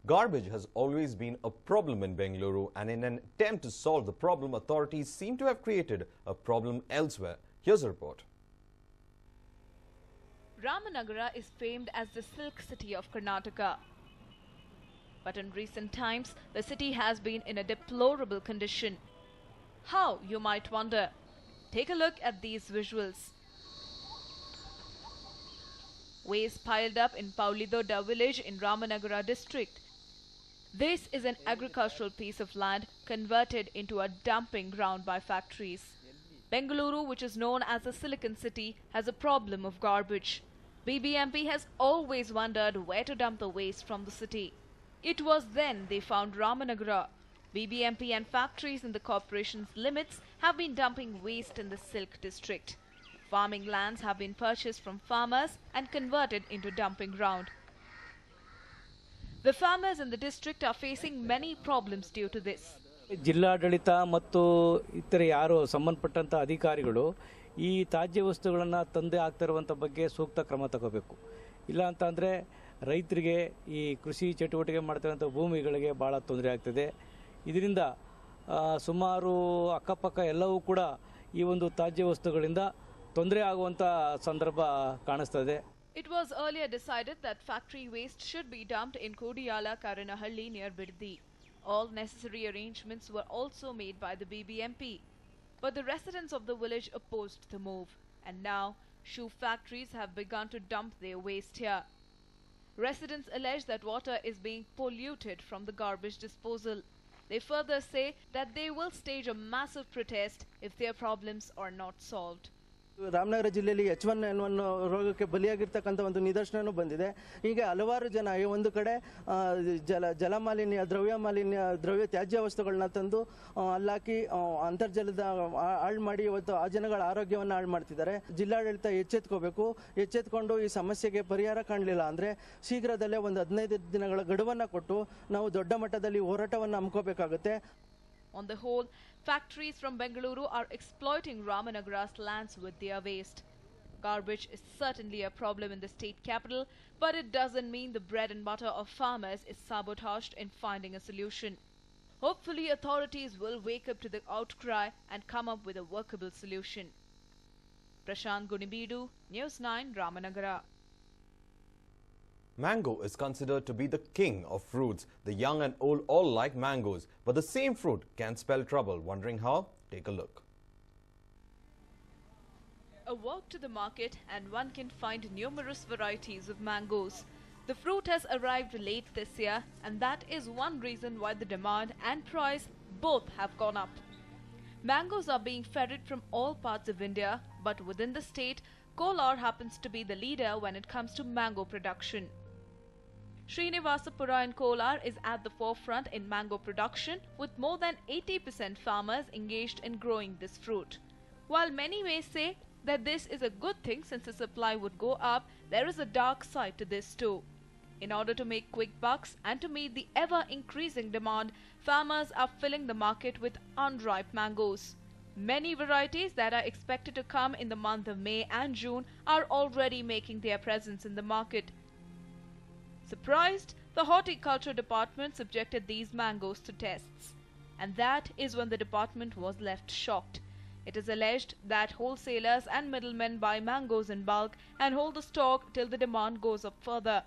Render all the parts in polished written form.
Garbage has always been a problem in Bengaluru, and in an attempt to solve the problem, authorities seem to have created a problem elsewhere. Here's a report. Ramanagara is famed as the silk city of Karnataka. But in recent times, the city has been in a deplorable condition. How, you might wonder? Take a look at these visuals. Waste piled up in Paulidoda village in Ramanagara district. This is an agricultural piece of land converted into a dumping ground by factories. Bengaluru, which is known as the Silicon City, has a problem of garbage. BBMP has always wondered where to dump the waste from the city. It was then they found Ramanagara. BBMP and factories in the corporation's limits have been dumping waste in the Silk district. Farming lands have been purchased from farmers and converted into dumping ground. The farmers in the district are facing many problems due to this. ಜಿಲ್ಲಾಡಳಿತ ಮತ್ತು ಇತರ ಯಾರು ಸಂಬಂಧಪಟ್ಟಂತ ಅಧಿಕಾರಿಗಳು ಈ ತ್ಯಾಜ್ಯ ವಸ್ತುಗಳನ್ನು ತಂದೆ ಆಗ್ತಿರುವಂತ ಬಗ್ಗೆ ಸೂಕ್ತ ಕ್ರಮ ತಗೋಬೇಕು. ಇಲ್ಲ ಅಂತ ಅಂದ್ರೆ ರೈತರಿಗೆ ಈ ಕೃಷಿ ಚಟುವಟಿಕೆ ಮಾಡ್ತಿರುವಂತ ಭೂಮಿಗಳಿಗೆ ಬಹಳ ತೊಂದರೆ ಆಗ್ತಿದೆ. ಇದರಿಂದ ಸುಮಾರು ಅಕ್ಕಪಕ್ಕ ಎಲ್ಲವೂ ಕೂಡ ಈ ಒಂದು ತ್ಯಾಜ್ಯ ವಸ್ತುಗಳಿಂದ ತೊಂದರೆ ಆಗುವಂತ ಸಂದರ್ಭ ಕಾಣಿಸ್ತದೆ. It was earlier decided that factory waste should be dumped in Kodiyala Karanahalli near Biddi. All necessary arrangements were also made by the BBMP. But the residents of the village opposed the move, and now shoe factories have begun to dump their waste here. Residents allege that water is being polluted from the garbage disposal. They further say that they will stage a massive protest if their problems are not solved. Ramanagara ಜಿಲ್ಲೆಯಲ್ಲಿ H1N1 ರೋಗಕ್ಕೆ ಬಲಿಯಾಗಿರ್ತಕ್ಕಂಥ ಒಂದು ನಿದರ್ಶನವೂ ಬಂದಿದೆ. ಹೀಗೆ ಹಲವಾರು ಜನ ಒಂದು ಕಡೆ ಜಲಮಾಲಿನ್ಯ ದ್ರವ್ಯ ತ್ಯಾಜ್ಯ ವಸ್ತುಗಳನ್ನ ತಂದು ಅಲ್ಲಾಕಿ ಅಂತರ್ಜಲದ ಹಾಳು ಮಾಡಿ ಇವತ್ತು ಆ ಜನಗಳ ಆರೋಗ್ಯವನ್ನು ಹಾಳು ಮಾಡ್ತಿದ್ದಾರೆ. ಜಿಲ್ಲಾಡಳಿತ ಎಚ್ಚೆತ್ಕೊಂಡು ಈ ಸಮಸ್ಯೆಗೆ ಪರಿಹಾರ ಕಾಣಲಿಲ್ಲ ಅಂದ್ರೆ ಶೀಘ್ರದಲ್ಲೇ ಒಂದು 15 ದಿನಗಳ ಗಡುವನ್ನು ಕೊಟ್ಟು ನಾವು ದೊಡ್ಡ ಮಟ್ಟದಲ್ಲಿ ಹೋರಾಟವನ್ನು ಹಮ್ಮಿಕೋಬೇಕಾಗುತ್ತೆ. On the whole, factories from Bengaluru are exploiting Ramanagara's lands with their waste. Garbage is certainly a problem in the state capital, but it doesn't mean the bread and butter of farmers is sabotaged in finding a solution. Hopefully, authorities will wake up to the outcry and come up with a workable solution. Prashant Gunibidu, News9, Ramanagara. Mango is considered to be the king of fruits. The young and old all like mangoes, but the same fruit can spell trouble. Wondering how? Take a look. A walk to the market and one can find numerous varieties of mangoes. The fruit has arrived late this year, and that is one reason why the demand and price both have gone up. Mangoes are being ferried from all parts of India, but within the state, Kolar happens to be the leader when it comes to mango production. Srinivasapura in Kolar is at the forefront in mango production, with more than 80% farmers engaged in growing this fruit. While many may say that this is a good thing since the supply would go up, there is a dark side to this too. In order to make quick bucks and to meet the ever-increasing demand, farmers are filling the market with unripe mangoes. Many varieties that are expected to come in the month of May and June are already making their presence in the market. Surprised, the horticulture department subjected these mangoes to tests, and that is when the department was left shocked. It is alleged that wholesalers and middlemen buy mangoes in bulk and hold the stock till the demand goes up further.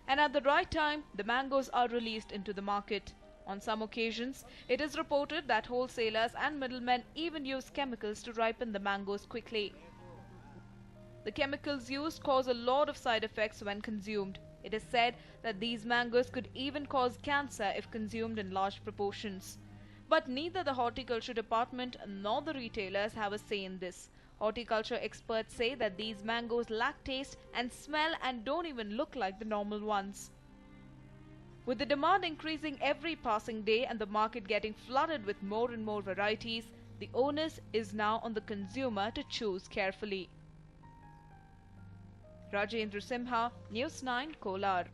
And at the right time, the mangoes are released into the market. On some occasions, it is reported that wholesalers and middlemen even use chemicals to ripen the mangoes quickly. The chemicals used cause a lot of side effects when consumed. It is said that these mangoes could even cause cancer if consumed in large proportions. But neither the horticulture department nor the retailers have a say in this. Horticulture experts say that these mangoes lack taste and smell and don't even look like the normal ones. With the demand increasing every passing day and the market getting flooded with more and more varieties, the onus is now on the consumer to choose carefully. Rajendra Simha, News9, Kolar.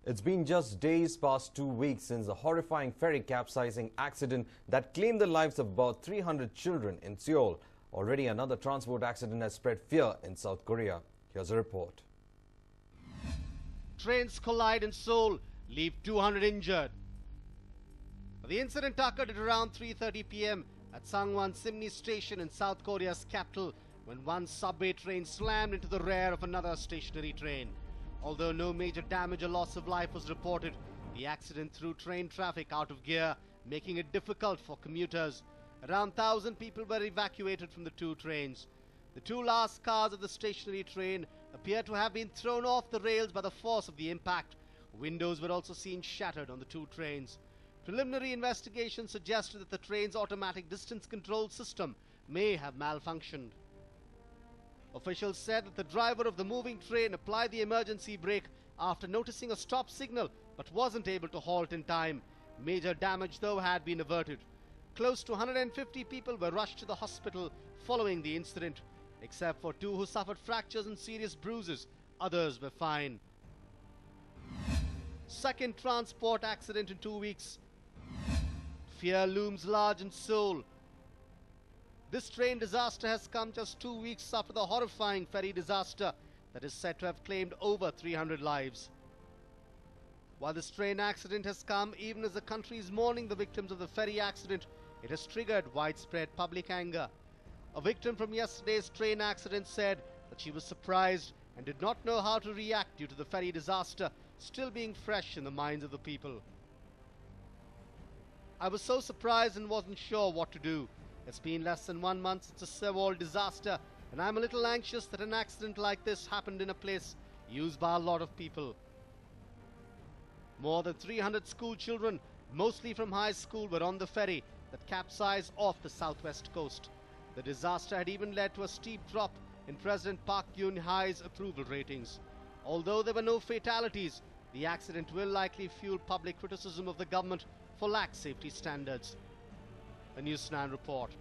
It's been just days past 2 weeks since the horrifying ferry capsizing accident that claimed the lives of about 300 children in Seoul. Already another transport accident has spread fear in South Korea. Here's a report. Trains collide in Seoul, leave 200 injured. The incident occurred at around 3:30 p.m. at Sangwon Simni Station in South Korea's capital, when one subway train slammed into the rear of another stationary train. Although no major damage or loss of life was reported, the accident threw train traffic out of gear, making it difficult for commuters. Around 1,000 people were evacuated from the two trains. The two last cars of the stationary train appear to have been thrown off the rails by the force of the impact. Windows were also seen shattered on the two trains. Preliminary investigation suggested that the train's automatic distance control system may have malfunctioned. Officials said that the driver of the moving train applied the emergency brake after noticing a stop signal but wasn't able to halt in time. Major damage, though, had been averted. Close to 150 people were rushed to the hospital following the incident. Except for 2 who suffered fractures and serious bruises, others were fine. Second transport accident in 2 weeks. Fear looms large in Seoul. This train disaster has come just 2 weeks after the horrifying ferry disaster that is said to have claimed over 300 lives. While this train accident has come even as the country is mourning the victims of the ferry accident, it has triggered widespread public anger. A victim from yesterday's train accident said that she was surprised and did not know how to react due to the ferry disaster still being fresh in the minds of the people. I was so surprised and wasn't sure what to do. It's been less than 1 month since the Seoul disaster, and I'm a little anxious that an accident like this happened in a place used by a lot of people. More than 300 school children, mostly from high school, were on the ferry that capsized off the southwest coast. The disaster had even led to a steep drop in President Park Geun-hye's approval ratings. Although there were no fatalities, the accident will likely fuel public criticism of the government for lax safety standards. A News9 report.